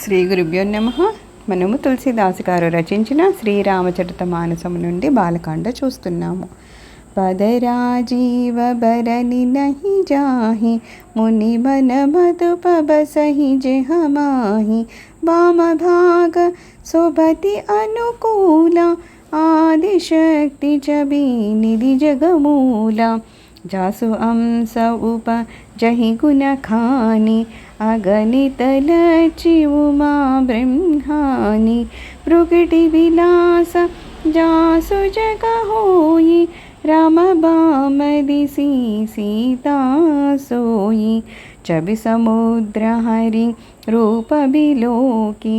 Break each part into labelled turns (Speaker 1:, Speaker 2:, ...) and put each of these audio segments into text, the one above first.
Speaker 1: శ్రీ గురుభ్యో నమః. మనము తులసీదాసు గారు రచించిన శ్రీరామచరితమానసము నుండి బాలకాండ చూస్తున్నాము. పదరాజీవ బరని నహి జాహి ముని మన మధుప బసహి జహమాహి వామ భాగ శోభతి అనుకూల ఆదిశక్తి చబి నిధి జగమూల जासु अंस उप जहि गुण खानी अगणित लचि उमा ब्रह्मानी भृगुटि विलास जासु जग होई राम बाम दिसी सीता सोई चबि समुद्र हरि रूप बिलोकी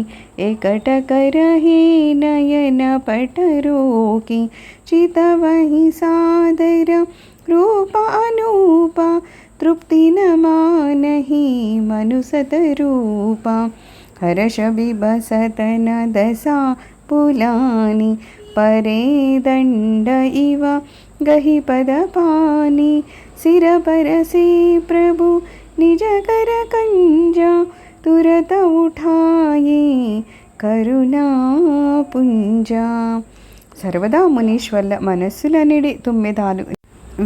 Speaker 1: एकट करहि नयन पटरोकी चित वही सादर रूप अनूप तृप्ति न मानहि मनुसत रूप हर्ष बिबसतन दशा पुलानी परे दंड इव गहि पद पानी सिर परसे प्रभु निज कर कंजा तुरत उठाये करुणा पुंजा सर्वदा मुनीश्वरల మనస్సులనిడి తుమ్మెదాలు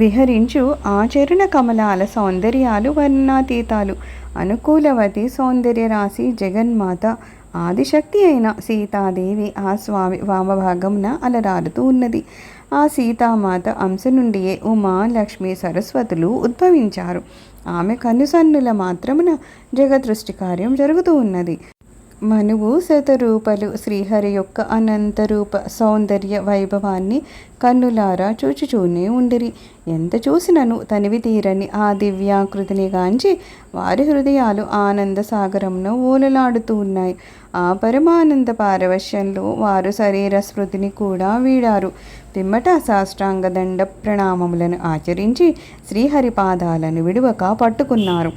Speaker 1: విహరించు ఆచరణ కమలాల సౌందర్యాలు వర్ణాతీతాలు అనుకూలవతి సౌందర్య రాశి జగన్మాత ఆదిశక్తి అయిన సీతాదేవి ఆ స్వామి వామభాగమున అలరారుతూ ఉన్నది. ఆ సీతామాత అంశ నుండియే ఉమా లక్ష్మి సరస్వతులు ఉద్భవించారు. ఆమె కనుసన్నుల మాత్రమున జగదృష్టి కార్యం జరుగుతూ ఉన్నది. మనువు శతరూపలు శ్రీహరి యొక్క అనంతరూప సౌందర్య వైభవాన్ని కన్నులారా చూచుచూనే ఉండిరి. ఎంత చూసినను తనివి తీరని ఆ దివ్యాకృతిని గాంచి వారి హృదయాలు ఆనంద సాగరంలో ఓలలాడుతూ ఉన్నాయి. ఆ పరమానంద పారవశ్యంలో వారు శరీర స్మృతిని కూడా వీడారు. పిమ్మట సాష్టాంగ దండ ప్రణామములను ఆచరించి శ్రీహరి పాదాలను విడువక పట్టుకున్నారు.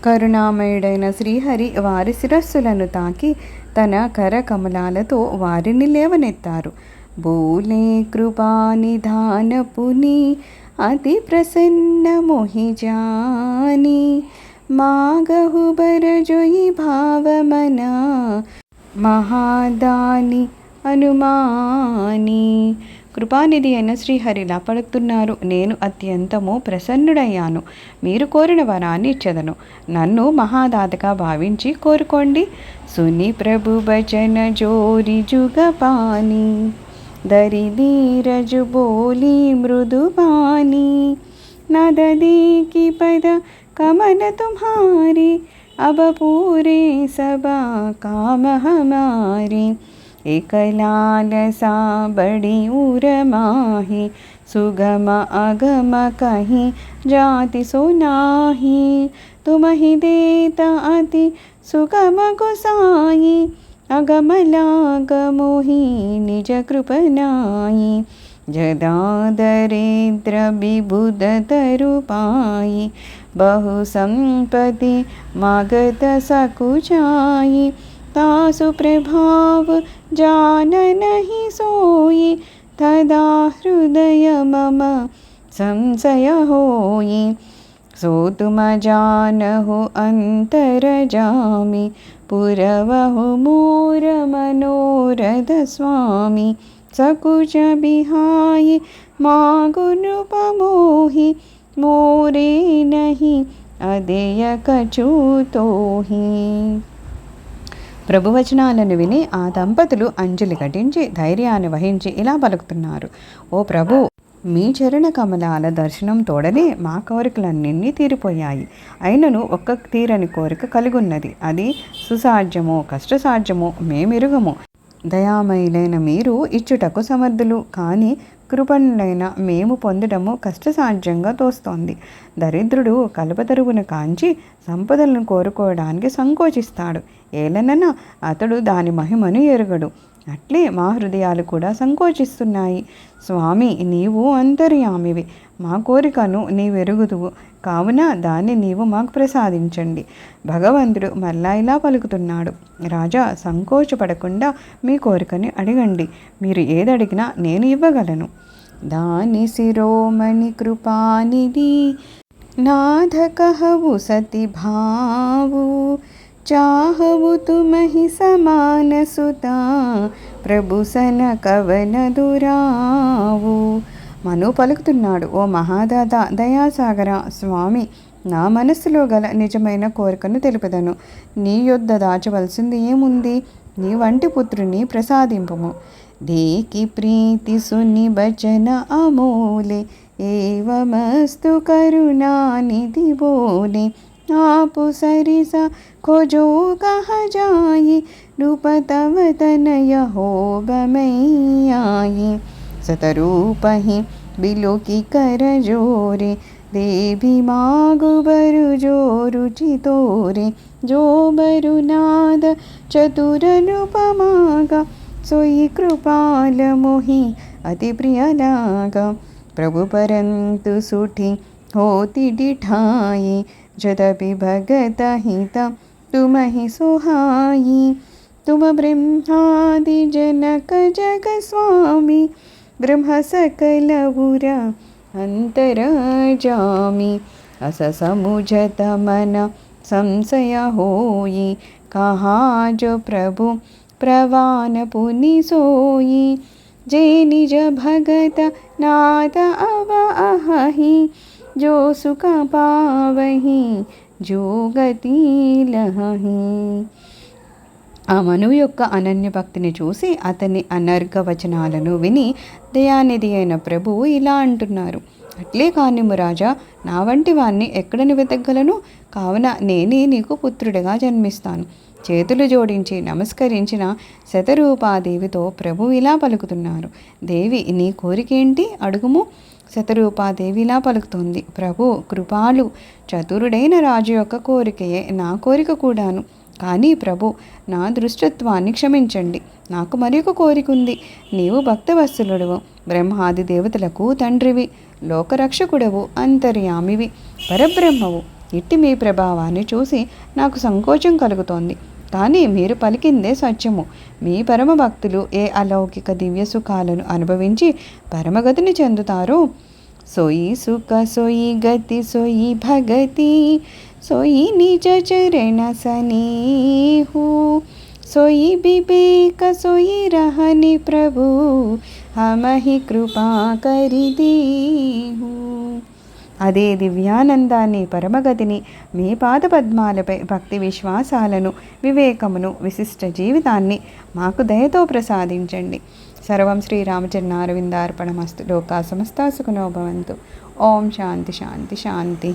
Speaker 1: కరుణామయుడైన శ్రీహరి వారి శిరస్సులను తాకి తన కర కమలాలతో వారిని లేవనెత్తారు. బోలే కృపా నిధాన పుని అతి ప్రసన్న మోహిజాని మాగహు బరజొయి భావమన మహాదాని అనుమాని. కృపానిధి అయిన శ్రీహరిలా పలుకుతున్నారు. నేను అత్యంతము ప్రసన్నుడయ్యాను. మీరు కోరిన వరాన్ని ఇచ్చెదను. నన్ను మహాదాతగా భావించి కోరుకోండి. సుని ప్రభు భజన జోరి జుగపాని దరి ధీరజు బోలి మృదుపాని నదీ పద కమల తుమ్హారి अब पूरे सबा काम हमारे एक लालसा बड़ी उर माही सुगम अगम कहीं जाति सोनाही तुम ही देता अति सुगम गोसाई अगम लाग मोहि निज कृपनाई जदा दरिद्र विबुध तरुपाई बहु संपत्ति मागत सकुचाई तासु प्रभाव जान नहीं सोई तदा हृदय मम संशय होई सो तुम जानहु अंतर जामि पुरवहु मोर मनोरथ स्वामी सकुच बिहाई मागु नृपमोहि मोरे नहीं अदेय कचूतोहि. ప్రభువచనాలను విని ఆ దంపతులు అంజలి ఘటించి ధైర్యాన్ని వహించి ఇలా పలుకుతున్నారు. ఓ ప్రభు, మీ చరణ కమలాల దర్శనం తోడనే మా కోరికలన్నీ తీరిపోయాయి. అయినను ఒక్క తీరని కోరిక కలిగున్నది. అది సుసాధ్యమో కష్టసాధ్యమో మేమెరుగము. దయామయులైన మీరు ఇచ్చుటకు సమర్థులు, కానీ కృపణులైన మేము పొందడము కష్టసాధ్యంగా తోస్తోంది. దరిద్రుడు కల్పతరువును కాంచి సంపదలను కోరుకోవడానికి సంకోచిస్తాడు. ఏలనన అతడు దాని మహిమను ఎరుగడు. అట్లే మా హృదయాలు కూడా సంకోచిస్తున్నాయి. స్వామి, నీవు అంతర్యామివి. మా కోరికను నీవెరుగుదువు కావున దాన్ని నీవు మాకు ప్రసాదించండి. భగవంతుడు మళ్ళా ఇలా పలుకుతున్నాడు. రాజా, సంకోచపడకుండా మీ కోరికని అడగండి. మీరు ఏదడిగినా నేను ఇవ్వగలను. దాని శిరోమణి కృపానిధి నాథ कहु सति भावु चाहु तुमहि समान सुता ప్రభు సన కవన దురావు. మను పలుకుతున్నాడు, ఓ మహాదాత దయాసాగర స్వామి, నా మనస్సులో గల నిజమైన కోరికను తెలుపదను. నీ యొద్ద దాచవలసింది ఏముంది? నీ వంటి పుత్రుని ప్రసాదింపము. దేకి ప్రీతి సుని బచన అమోలే ఏవమస్తు కరుణానిధి బోలే. आपु सरिसा खोजो कह जाई रूप तव तनय हो बमैयाई. सतरूपहि बिलो की कर जोरे देवी मागु बरु जो रुचि तोरे. जो बरु नाद चतुर रूप मागा सोई कृपाल मोहि अति प्रिय लागा. प्रभु परंतु सुठी होती डिठाई जदपि भगत हित तुम ही सुहाई. तुम ब्रह्मादि जनक जग स्वामी ब्रह्म सकल उर अंतर जामी. अस समुझत मन संशय होई कहा जो प्रभु प्रवान पुनि सोई. जे निज भगत नाथ अव अहि जो सुख पावहि जो गति लहहि. ఆ మనువు యొక్క అనన్య భక్తిని చూసి అతని అనర్ఘ వచనాలను విని దయానిధి అయిన ప్రభువు ఇలా అంటున్నారు, అట్లే కానిము రాజా, నా వంటి వాణ్ణి ఎక్కడని వెతకగలను? కావున నేనే నీకు పుత్రుడిగా జన్మిస్తాను. చేతులు జోడించి నమస్కరించిన శతరూపాదేవితో ప్రభు ఇలా పలుకుతున్నారు, దేవి నీ కోరికేంటి అడుగుము. శతరూపాదేవి ఇలా పలుకుతుంది, ప్రభు కృపాలు చతురుడైన రాజు యొక్క కోరికయే నా కోరిక కూడాను. కానీ ప్రభు, నా దృష్టత్వాన్ని క్షమించండి. నాకు మరి ఒక కోరిక ఉంది. నీవు భక్తవత్సలుడవు, బ్రహ్మాది దేవతలకు తండ్రివి, లోకరక్షకుడవు, అంతర్యామివి, పరబ్రహ్మవు. ఇట్టి మీ ప్రభావాన్ని చూసి నాకు సంకోచం కలుగుతోంది. కానీ మీరు పలికిందే సత్యము. మీ పరమ భక్తులు ఏ అలౌకిక దివ్య సుఖాలను అనుభవించి పరమగతిని చెందుతారో सोई सुख सोई गति सोई भगति सोई निज चरण सनेहु. सोई विवेक सोई रहनि प्रभु हम ही कृपा करि दीहु. అదే దివ్యానందాన్ని, పరమగతిని, మీ పాదపద్మాలపై భక్తి విశ్వాసాలను, వివేకమును, విశిష్ట జీవితాన్ని మాకు దయతో ప్రసాదించండి. సర్వం శ్రీరామచరణారవిందార్పణమస్తు. లోకా సమస్తా సుఖినో భవంతు. ఓం శాంతి శాంతి శాంతి.